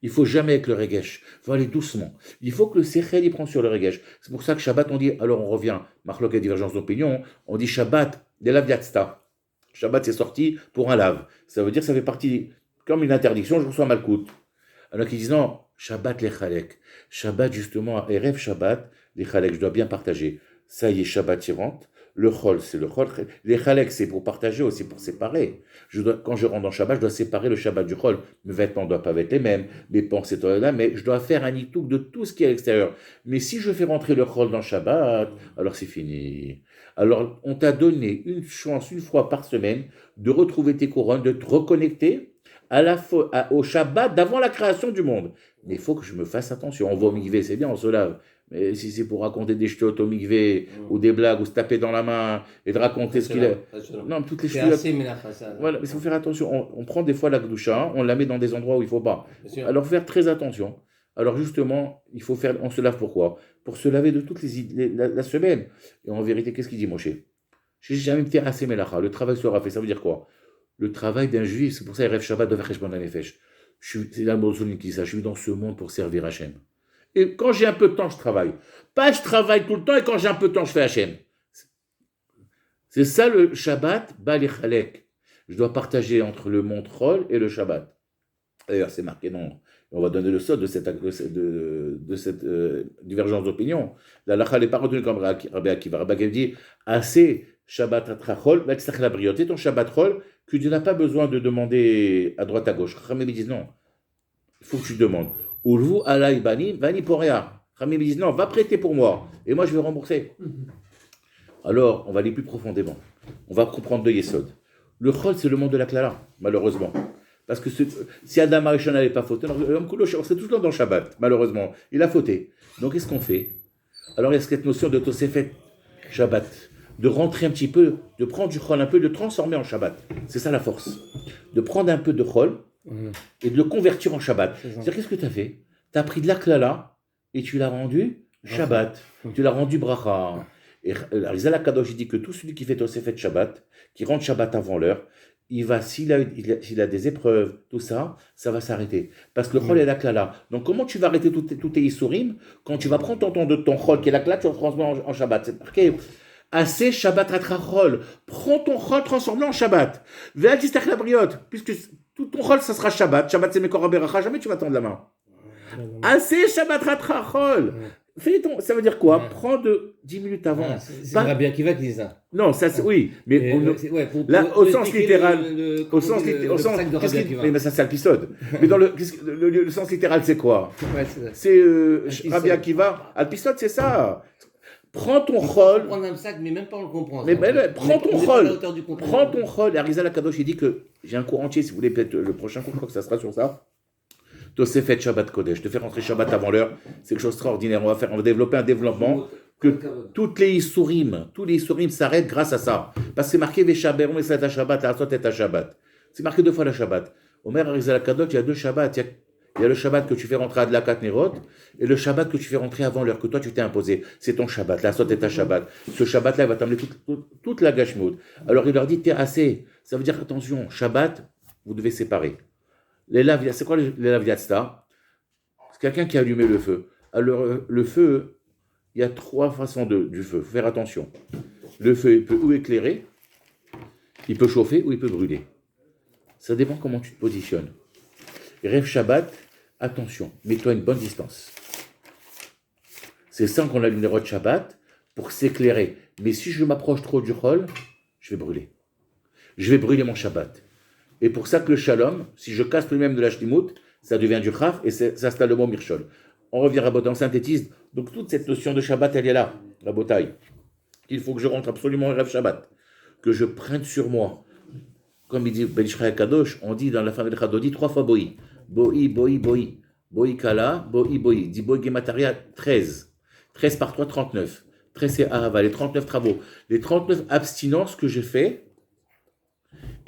Il faut jamais avec le regesh. Il faut aller doucement. Il faut que le sechel, il prend sur le regesh. C'est pour ça que Shabbat, on dit, alors on revient, marloc et divergence d'opinion, on dit Shabbat, de la viatsta. Shabbat, c'est sorti pour un lave. Ça veut dire que ça fait partie, comme une interdiction, je reçois malkout. Alors qu'ils disent non, Shabbat les chalek. Shabbat, justement, Erev Shabbat, les chalek, je dois bien partager. Ça y est, Shabbat, il rentre. Le chol, c'est le chol. Les chalek, c'est pour partager aussi, pour séparer. Quand je rentre dans Shabbat, je dois séparer le Shabbat du chol. Mes vêtements ne doivent pas être les mêmes, mes pensées là, mais je dois faire un nitouk de tout ce qui est à l'extérieur. Mais si je fais rentrer le chol dans Shabbat, alors c'est fini. Alors, on t'a donné une chance, une fois par semaine, de retrouver tes couronnes, de te reconnecter au Shabbat d'avant la création du monde. Mais il faut que je me fasse attention. On va au mikvé, c'est bien, on se lave. Mais si c'est pour raconter des ch'totes au mikvé, ou des blagues, ou se taper dans la main, et de raconter ce qu'il est. Non, toutes les ch'totes. Voilà, mais il faut faire attention. On prend des fois la gdoucha, on la met dans des endroits où il ne faut pas. Alors, faire très attention. Alors, justement, on se lave pourquoi? Pour se laver de toutes la semaine. Et en vérité, qu'est-ce qu'il dit, Moshe? J'ai jamais fait assez melacha. Le travail sera fait. Ça veut dire quoi? Le travail d'un juif, c'est pour ça, Erev Shabbat doit faire Cheshbon HaNefesh. C'est la Mozoline qui dit ça. Je suis dans ce monde pour servir Hachem. Et quand j'ai un peu de temps, je travaille. Pas je travaille tout le temps et quand j'ai un peu de temps, je fais Hachem. C'est ça le Shabbat, Bal Chalek. Je dois partager entre le Montrol et le Shabbat. D'ailleurs, c'est marqué non. On va donner le sort de cette divergence d'opinion. La lacha n'est pas retenue comme Rabbi Akiva. Rabbi Akiva dit assez Shabbat atrachol, la brioté, ton Shabbat chol, que tu n'as pas besoin de demander à droite à gauche. Ramé me disent non. Il faut que tu demandes. Ulvu alay bani, bani porea. Ramé me disent non, va prêter pour moi. Et moi, je vais rembourser. Alors, on va aller plus profondément. On va comprendre de Yesod. Le chol, c'est le monde de la Clara, malheureusement. Parce que si Adam Arishon n'avait pas fauté, l'homme Koulosh, c'est tout le temps dans le Shabbat, malheureusement. Il a fauté. Donc, qu'est-ce qu'on fait? Alors, il y a cette notion de Tosefet Shabbat, de rentrer un petit peu, de prendre du chol un peu, de le transformer en Shabbat. C'est ça la force. De prendre un peu de chol et de le convertir en Shabbat. C'est-à-dire, qu'est-ce que tu as fait? Tu as pris de la klala et tu l'as rendu Shabbat. Tu l'as rendu bracha. Et Arizal HaKadosh dit que tout celui qui fait Tosefet Shabbat, qui rentre Shabbat avant l'heure, s'il a des épreuves, tout ça, ça va s'arrêter. Parce que le chol est la klala. Donc, comment tu vas arrêter tous tes isurim quand tu vas prendre ton temps de ton chol, qui est la klala, tu vas le transformer en Shabbat. C'est marqué. Assez Shabbat Ratrachol. Prends ton chol, transforme-le en Shabbat. Ve'al la briote. Puisque tout ton chol, ça sera Shabbat. Shabbat, c'est Mekor Beracha. Jamais tu vas tendre la main. Assez Shabbat Ratrachol. Ça veut dire quoi? Prends 10 minutes avant. C'est Rabbi Akiva qui dit ça. Non, ça c'est oui, mais là au sens littéral, au sens mais ça c'est Alpisode. Mais dans le sens littéral, c'est quoi? C'est Rabbi Akiva. Alpisode, c'est ça. Prends ton chol. Prendre un sac, mais même pas on le comprend. Mais prends ton chol. Prends ton chol. Et Arizal HaKadosh, il dit que j'ai un cours entier, si vous voulez, peut-être le prochain cours, je crois que ça sera sur ça. Tosefet Shabbat Kodesh, te faire rentrer Shabbat avant l'heure, c'est quelque chose d'extraordinaire. On va développer un développement que tous les Isurim s'arrêtent grâce à ça. Parce que c'est marqué Veshaberon et Sata Shabbat, Asot et Shabbat. C'est marqué 2 fois le Shabbat. Omer Arizal HaKadosh, il y a 2 Shabbats. Il y a le Shabbat que tu fais rentrer à Adlakat Nerot et le Shabbat que tu fais rentrer avant l'heure que toi tu t'es imposé. C'est ton Shabbat, la Asot et Shabbat. Ce Shabbat-là, il va t'amener toute la Gashmout. Alors il leur dit, t'es assez. Ça veut dire, attention, Shabbat, vous devez séparer. C'est quoi les laviatzta? C'est quelqu'un qui a allumé le feu. Alors, le feu, il y a 3 façons du feu. Il faut faire attention. Le feu, il peut ou éclairer, il peut chauffer ou il peut brûler. Ça dépend comment tu te positionnes. Rêve Shabbat, attention, mets-toi à une bonne distance. C'est ça qu'on allume les rots de Shabbat pour s'éclairer. Mais si je m'approche trop du chol, je vais brûler. Je vais brûler mon Shabbat. Et pour ça que le shalom, si je casse lui-même de la shlimout, ça devient du chaf et ça installe le mot mirchol. On revient à Rabotai, on synthétise. Donc toute cette notion de Shabbat, elle est là, Rabotai. Il faut que je rentre absolument au rêve Shabbat, que je prenne sur moi. Comme il dit Ben Israël Kadosh, on dit dans la fin de l'Echadodi 3 fois boi. Boi, boi, boi. Boi kala, boi, boi. Dit boi gemataria 13. 13 par 3, 39. 13 c'est ahava, les 39 travaux. Les 39 abstinences que j'ai fait,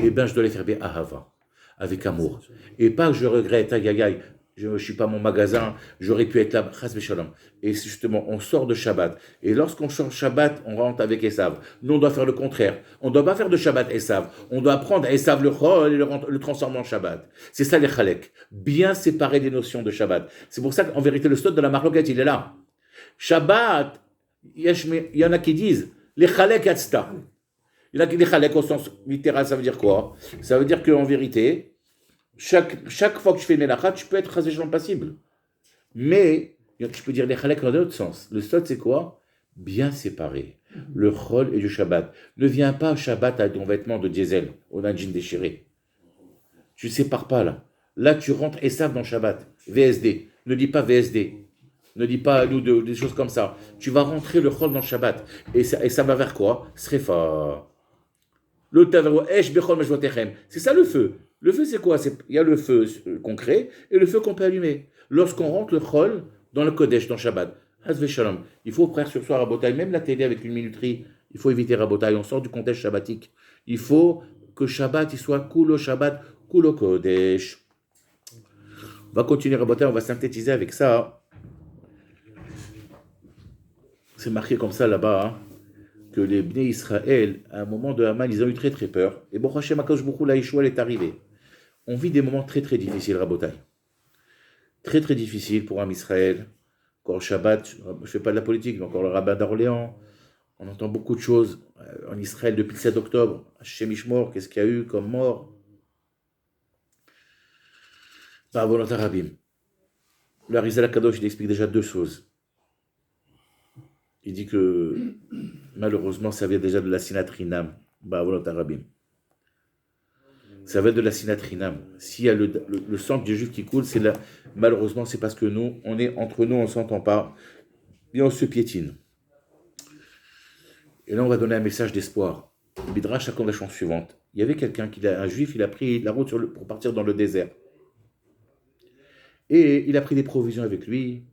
eh bien, je dois les faire bien ahava, avec amour. Et pas que je regrette, aïe, aïe, aïe, je ne suis pas mon magasin, j'aurais pu être là, chas v'shalom. Et justement, on sort de Shabbat. Et lorsqu'on sort de Shabbat, on rentre avec Esav. Nous, on doit faire le contraire. On ne doit pas faire de Shabbat Esav. On doit prendre Esav le chol et le transformer en Shabbat. C'est ça les chalek. Bien séparer des notions de Shabbat. C'est pour ça qu'en vérité, le stade de la marloquette, il est là. Shabbat, il y en a qui disent, les chalek yatzta. Il y en a qui disent chalek au sens littéral, ça veut dire quoi? Ça veut dire qu'en vérité, chaque fois que tu fais Melacha, tu peux être passible. Mais, tu peux dire les chalek dans l'autre sens. Le sot, c'est quoi? bien séparés. Le Chol et le Shabbat. Ne viens pas au Shabbat avec ton vêtement de diesel, au jean déchiré. Tu ne sépares pas là. Là, tu rentres Esav dans Shabbat. VSD. Ne dis pas VSD. Ne dis pas nous des choses comme ça. Tu vas rentrer le Chol dans Shabbat. Et ça va vers quoi? Srefa. Le Tavero Esh Bechol Meshvotechem. C'est ça le feu. Le feu, c'est quoi? Il y a le feu concret et le feu qu'on peut allumer. Lorsqu'on rentre le Chol dans le Kodesh, dans Shabbat. Hazve Shalom. Il faut, frère, sur soi, Rabotai, même la télé avec une minuterie, il faut éviter Rabotai. On sort du contexte shabbatique. Il faut que Shabbat, il soit Kulo Shabbat, Kulo Kodesh. On va continuer Rabotai, on va synthétiser avec ça. C'est marqué comme ça là-bas, que les Bnei Israël, à un moment de Haman, ils ont eu très très peur. Et Baruch Hashem, Akadosh Baruch Hu, la Yeshua, est arrivé. On vit des moments très très difficiles, Rabotai. Très très difficiles pour un Israël. Encore le Shabbat, je ne fais pas de la politique, mais encore le rabbin d'Orléans. On entend beaucoup de choses en Israël depuis le 7 octobre. Hashem Ishmor, qu'est-ce qu'il y a eu comme mort? Bah, volontaire Rabim. Le Harizal Kadosh, il explique déjà deux choses. Il dit que malheureusement, ça vient déjà de la sinatrinam. Bah, volontaire Rabim. Ça vient de la sinatrinam. S'il y a le sang du juif qui coule, c'est là. Malheureusement, c'est parce que nous, on est entre nous, on ne s'entend pas. Et on se piétine. Et là, on va donner un message d'espoir. Midrash raconte la chanson suivante. Il y avait quelqu'un, un juif, il a pris la route pour partir dans le désert. Et il a pris des provisions avec lui.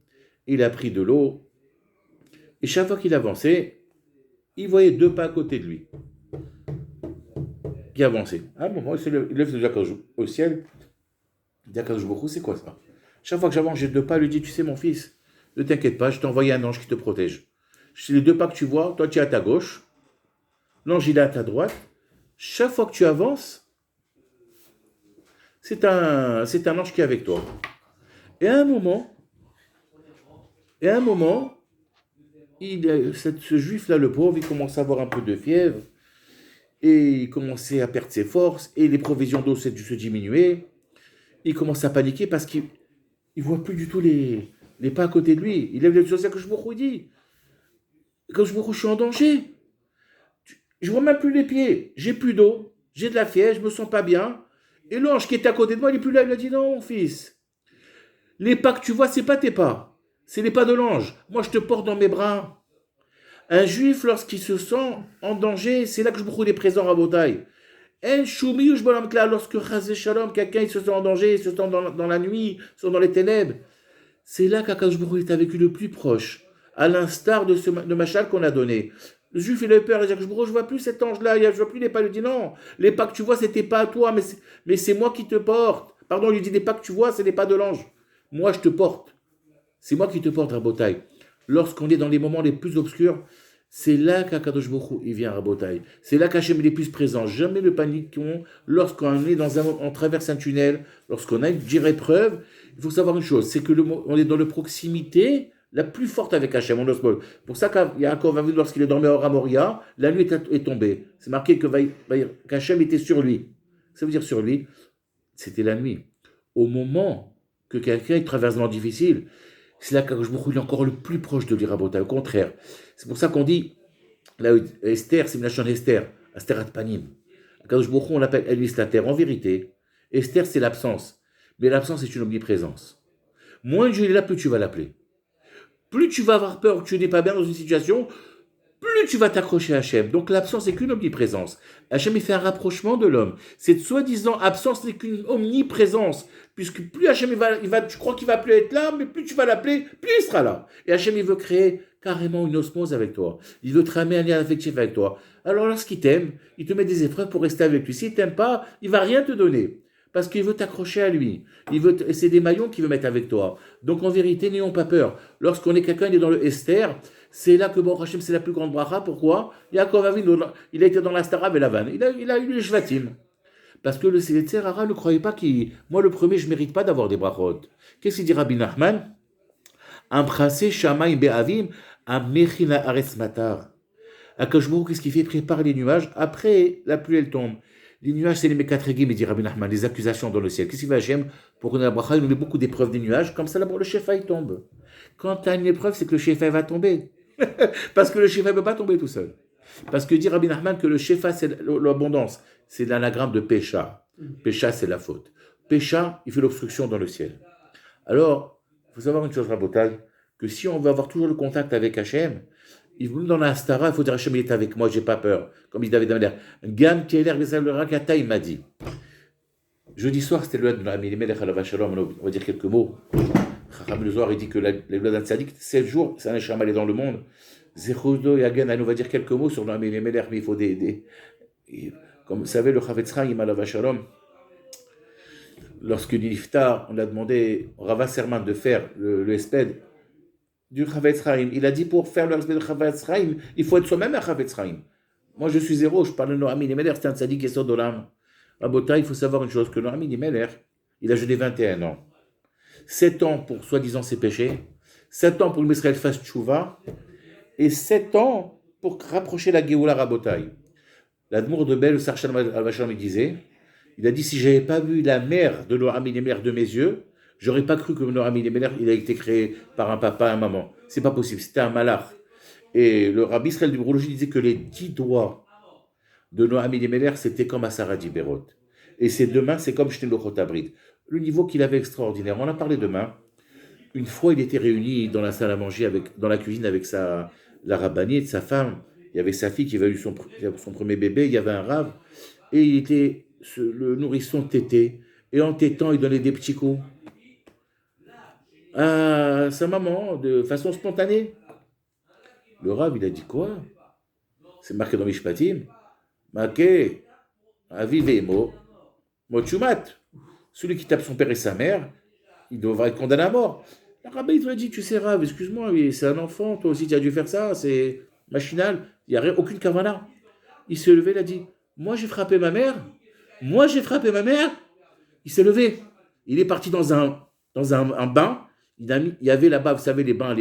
Il a pris de l'eau. Et chaque fois qu'il avançait, il voyait deux pas à côté de lui. Qui avançait. À un moment, il lève le Akadosh au ciel. Il dit Akadosh Baruch Hu, c'est quoi ça? Chaque fois que j'avance, j'ai deux pas. Il lui dit, tu sais mon fils, ne t'inquiète pas, je t'ai envoyé un ange qui te protège. Les deux pas que tu vois, toi tu es à ta gauche, l'ange il est à ta droite. Chaque fois que tu avances, c'est un ange qui est avec toi. Et à un moment, ce juif-là, le pauvre, il commence à avoir un peu de fièvre, et il commençait à perdre ses forces, et les provisions d'eau se diminuaient. Il commence à paniquer parce qu'il ne voit plus du tout les pas à côté de lui. Il lève les yeux sur ça que je me dis. Quand je suis en danger, je vois même plus les pieds, j'ai plus d'eau, j'ai de la fièvre, je me sens pas bien. Et l'ange qui était à côté de moi, il est plus là, il a dit non, mon fils. Les pas que tu vois, c'est pas tes pas, c'est les pas de l'ange. Moi, je te porte dans mes bras. Un juif, lorsqu'il se sent en danger, c'est là que je me trouve présent à Rabotai. Lorsque Shalom, quelqu'un il se sent en danger, il se sent dans la nuit, il se sent dans les ténèbres, c'est là qu'Akadosh Baruch Hu est avec lui le plus proche. À l'instar de Machal qu'on a donné. Le juif, il a eu peur, il a dit, je ne vois plus cet ange-là, je ne vois plus les pas. Il dit, non, les pas que tu vois, ce n'était pas à toi, mais c'est moi qui te porte. Pardon, il lui dit, les pas que tu vois, ce n'est pas de l'ange. Moi, je te porte. C'est moi qui te porte, Rabotai. Lorsqu'on est dans les moments les plus obscurs, c'est là qu'Akadosh Baruch Hu, il vient, Rabotai. C'est là qu'Hachem est plus présent. Jamais ne paniquons lorsqu'on est on traverse un tunnel, lorsqu'on a une dure épreuve. Il faut savoir une chose, c'est que on est dans la proximité la plus forte avec Hachem, on n'ose pas. Pour ça qu'Yaakov Avinu, lorsqu'il est dormi à Moria, la nuit est tombée. C'est marqué qu'Hachem était sur lui. Ça veut dire sur lui, c'était la nuit. Au moment que quelqu'un traverse un moment difficile, c'est là qu'Akadosh Baruch Hu est encore le plus proche de lui, Rabotai. Au contraire, c'est pour ça qu'on dit, là, Esther, c'est une nation Esther, Asterat Panim. Akadosh Baruch Hu, on l'appelle Elvis la terre. En vérité, Esther, c'est l'absence. Mais l'absence est une omniprésence. Moins Dieu est là, plus tu vas l'appeler. Plus tu vas avoir peur que tu n'es pas bien dans une situation, plus tu vas t'accrocher à Hachem. Donc l'absence n'est qu'une omniprésence. Hachem, il fait un rapprochement de l'homme. Cette soi-disant absence n'est qu'une omniprésence. Puisque plus Hachem, tu crois qu'il va plus être là, mais plus tu vas l'appeler, plus il sera là. Et Hachem, il veut créer carrément une osmose avec toi. Il veut tramer un lien affectif avec toi. Alors lorsqu'il t'aime, il te met des épreuves pour rester avec lui. S'il ne t'aime pas, il ne va rien te donner. Parce qu'il veut t'accrocher à lui. C'est des maillons qu'il veut mettre avec toi. Donc en vérité, n'ayons pas peur. Lorsqu'on est quelqu'un, il est dans le Esther, c'est là que Baruch Hashem, c'est la plus grande bracha. Pourquoi? Yaakov Avinu, il a été dans la Stara et la vanne. Il a eu les Shvatim. Parce que le Tzer Hara ne croyait pas moi le premier, je ne mérite pas d'avoir des brachot. Qu'est-ce qu'il dit Rabbi Nachman? Amprase Shamaim Be'avim, Amechina Aretz Matar. Akadosh Baruch Hu, qu'est-ce qu'il fait? Il prépare les nuages. Après, la pluie, elle tombe. Les nuages, c'est les Mekatregim, dit Rabbi Nachman, les accusations dans le ciel. Qu'est-ce qu'il fait Hachem? Pour qu'on ait la bracha, il nous met beaucoup d'épreuves des nuages, comme ça, là, le Shefa, il tombe. Quand tu as une épreuve, c'est que le Shefa va tomber. Parce que le Shefa ne peut pas tomber tout seul. Parce que dit Rabbi Nachman que le Shefa, c'est l'abondance. C'est l'anagramme de Pécha. Pécha, c'est la faute. Pécha, il fait l'obstruction dans le ciel. Alors, il faut savoir une chose, Rabotai, que si on veut avoir toujours le contact avec Hachem, il nous dans la Hastara, il faut dire Hachem, il est avec moi, j'ai pas peur. Comme il David Ameler. Gam Keller Rakata, il m'a dit. Jeudi soir, c'était le de Ami Melech Alav Shalom, on va dire quelques mots. Chacham le Zohar, il dit que la loi d'un tzaddik, 7 jours, c'est un Neshama, elle est dans le monde. Zechudo Yagen, on va dire quelques mots sur Ami Melech, mais il faut comme vous savez, le Chavetz Chaim Alav Shalom, lorsque Niftar, on a demandé au Rava Serman de faire le Esped du Chavetz Chaim. Il a dit pour faire le Esped du Chavetz Chaim, il faut être soi-même un Chavetz Chaim. Moi, je suis zéro, je parle de Noami Melech, c'est un tzaddik qui sort de l'âme. À Bota, il faut savoir une chose, que Noami Melech, il a jeûné 21 ans. 7 ans pour soi-disant ses péchés, 7 ans pour que Israël fasse tchouva, et 7 ans pour rapprocher la Géoula Rabotai. L'Admour de Bel, le Sarchal al-Vacham, il disait, il a dit, si je n'avais pas vu la mère de Noami Melech de mes yeux, j'aurais pas cru que Noami Melech, il a été créé par un papa, un maman. C'est pas possible, c'était un malach. Et le Rabbi Israël du Brologie disait que les 10 doigts de Noami Melech, c'était comme à Sarah Diberot. Et ses 2 mains, c'est comme Shtelochot Abrit. Le niveau qu'il avait extraordinaire. On en a parlé demain. Une fois, il était réuni dans la salle à manger, dans la cuisine avec la rabbinite, sa femme. Il y avait sa fille qui avait eu son premier bébé. Il y avait un rave. Et le nourrisson tétait. Et en tétant, il donnait des petits coups à sa maman de façon spontanée. Le rave, il a dit quoi? C'est marqué dans Mishpatim. Marqué, Avivemo, Mochumat. Celui qui tape son père et sa mère, il devra être condamné à mort. Le rabbin, il lui a dit, tu sais, Rav, excuse-moi, c'est un enfant, toi aussi tu as dû faire ça, c'est machinal, il n'y a aucune kavana. Il s'est levé, il a dit, moi j'ai frappé ma mère, il s'est levé. Il est parti dans un bain, il y avait là-bas, vous savez, les bains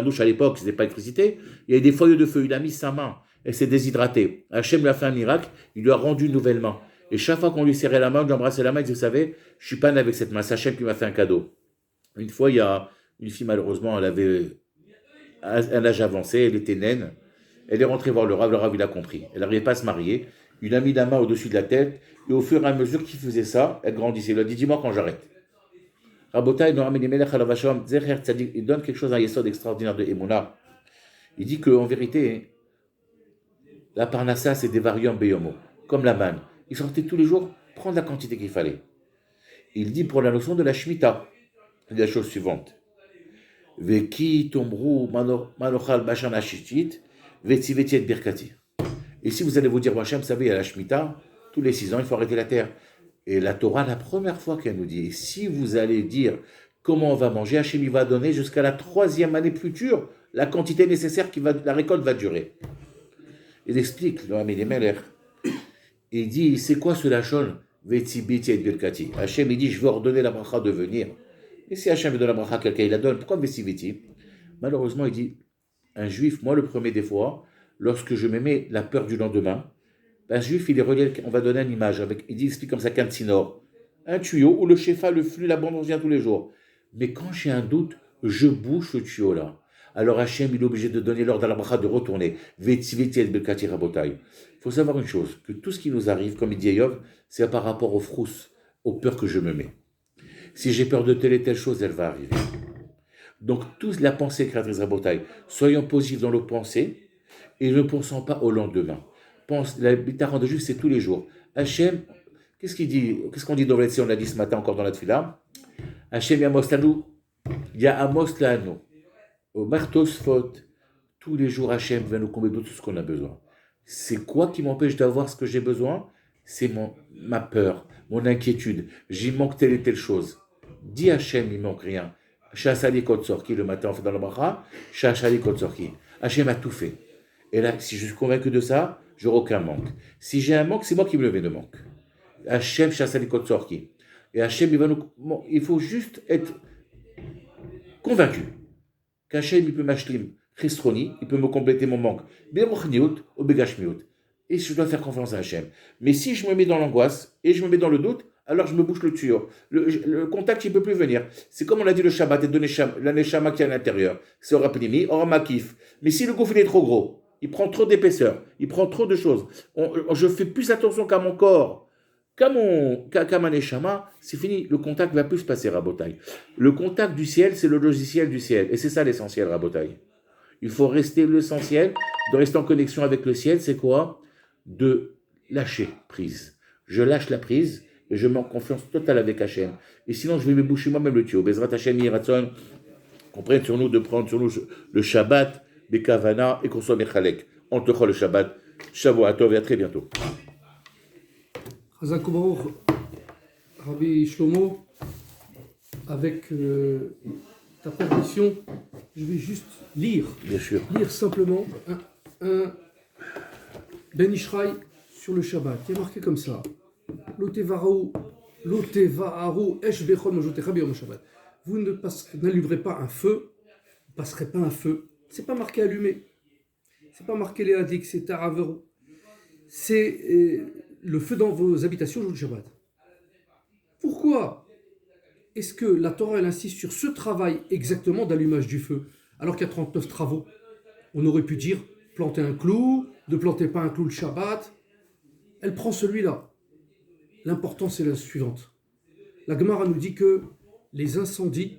douches à l'époque, c'était pas l'électricité, il y avait des feuilles de feu, il a mis sa main, elle s'est déshydratée. Hachem lui a fait un miracle, il lui a rendu nouvellement. Et chaque fois qu'on lui serrait la main, on lui embrassait la main, il disait, vous savez, je suis pas né avec cette main, c'est Hachem qui m'a fait un cadeau. Une fois, il y a une fille, malheureusement, elle avait un âge avancé, elle était naine, elle est rentrée voir le Rav, il a compris. Elle n'arrivait pas à se marier, il a mis la main au-dessus de la tête, et au fur et à mesure qu'il faisait ça, elle grandissait. Il a dit, dis-moi quand j'arrête. Rabotai, il donne quelque chose, un yesod extraordinaire de Emouna. Il dit qu'en vérité, la parnassa, c'est des variants beyomo, comme la manne. Il sortait tous les jours prendre la quantité qu'il fallait. Il dit pour la notion de la Shemitah, la chose suivante. Veki tomru manochal bashana shitit, vetiveti et birkati. Et si vous allez vous dire, Hachem, vous savez, à la Shemitah, tous les 6 ans, il faut arrêter la terre. Et la Torah, la première fois qu'elle nous dit, si vous allez dire comment on va manger, Hachem, il va donner jusqu'à la 3e année future la quantité nécessaire la récolte va durer. Il explique, le Hamid Emeler, il dit, c'est quoi ce lachon? Vetiveti et birkati. Hachem, il dit, je veux ordonner la bracha de venir. Et si Hachem veut donner la bracha à quelqu'un, il la donne. Pourquoi Vesiviti? Malheureusement, il dit, un juif, moi le premier des fois, lorsque je me mets la peur du lendemain, un juif, il est relié, on va donner une image, il explique comme ça qu'un tsinor, un tuyau où le shefa, le flux, l'abondance vient tous les jours. Mais quand j'ai un doute, je bouche ce tuyau-là. Alors Hachem, il est obligé de donner l'ordre à la bracha de retourner. Vesiviti et birkati rabotai. Il faut savoir une chose, que tout ce qui nous arrive, comme il dit Yov, c'est par rapport aux frousses, aux peurs que je me mets. Si j'ai peur de telle et telle chose, elle va arriver. Donc, toute la pensée créatrice Rabotai, soyons positifs dans nos pensées et ne pensons pas au lendemain. La bitachon de juif, c'est tous les jours. Hachem, qu'est-ce qu'on dit dans le on l'a dit ce matin encore dans la tefila? Hachem yamos lanu, yamos lanu, au martosfot, tous les jours Hachem va nous combler de tout ce qu'on a besoin. C'est quoi qui m'empêche d'avoir ce que j'ai besoin? C'est ma peur, mon inquiétude. J'y manque telle et telle chose. Dis Hachem, il manque rien. Shasali Kotsorki, le matin on fait dans le bracha, Shasali Kotsorki. Hachem a tout fait. Et là, si je suis convaincu de ça, j'aurai aucun manque. Si j'ai un manque, c'est moi qui me levais de manque. Hachem Shasali Kotsorki. Et Hachem, il faut juste être convaincu qu'Hachem, il peut m'acheter Christroni, il peut me compléter mon manque. Beruchniut ou Begashmiut. Et je dois faire confiance à Hachem. Mais si je me mets dans l'angoisse et je me mets dans le doute, alors je me bouche le tuyau. Le contact, il ne peut plus venir. C'est comme on a dit le Shabbat, et donner la neshama qui est à l'intérieur. C'est aura plimi, aura makif. Mais si le gouffre il est trop gros, il prend trop d'épaisseur, il prend trop de choses, je fais plus attention qu'à mon corps, qu'à ma neshama, c'est fini. Le contact ne va plus se passer, Rabotai. Le contact du ciel, c'est le logiciel du ciel. Et c'est ça l'essentiel, Rabotai. Il faut rester l'essentiel, de rester en connexion avec le ciel, c'est quoi? De lâcher prise. Je lâche la prise et je mets en confiance totale avec Hachem. Et sinon, je vais me boucher moi-même le tuyau. Bezrat Hachem, Yiratzon, qu'on prenne sur nous de prendre sur nous le Shabbat, Bekavana, et qu'on soit Mechalek. On te croit le Shabbat. Shavuot et à très bientôt. Chazak Baruch, Rabbi Shlomo, avec ta permission, je vais juste lire simplement un Ben Ishraï sur le Shabbat, qui est marqué comme ça. Lotevaru esh bechol mojotecha biyom Shabbat. Vous n'allumerez pas un feu, vous ne passerez pas un feu. C'est pas marqué allumé, c'est pas marqué les hadik, c'est taraveru. C'est le feu dans vos habitations le jour du Shabbat. Pourquoi est-ce que la Torah elle insiste sur ce travail exactement d'allumage du feu, alors qu'il y a 39 travaux? On aurait pu dire planter un clou, ne plantez pas un clou le Shabbat. Elle prend celui-là. L'important c'est la suivante. La Gemara nous dit que les incendies